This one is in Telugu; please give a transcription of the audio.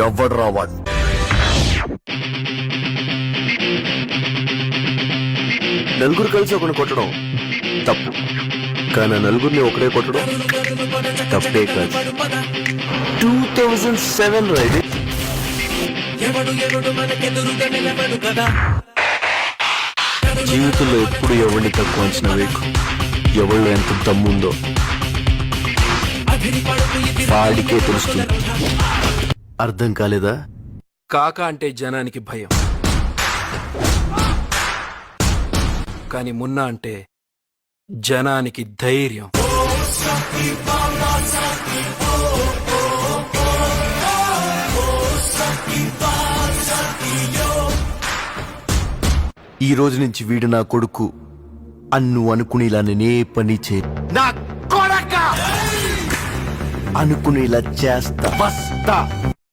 ఎవడు రావాడు? నలుగురు కలిసి ఒకరిని కొట్టడం తప్పు, కానీ నలుగురిని ఒకడే కొట్టడం తప్పే కాదు. 2007 రైడ్. జీవితంలో ఎప్పుడు ఎవరిని తక్కువ అంచనా వేయకు. ఎవరిలో ఎంత దమ్ముందో వాడికే తెలుస్తుంది. అర్థం కాలేదా? కాక అంటే జనానికి భయం, కానీ మున్నా అంటే జనానికి ధైర్యం. ఈ రోజు నుంచి వీడు నా కొడుకు అన్ను అనుకునేలా నేనే పని అనుకునేలా చేస్తా.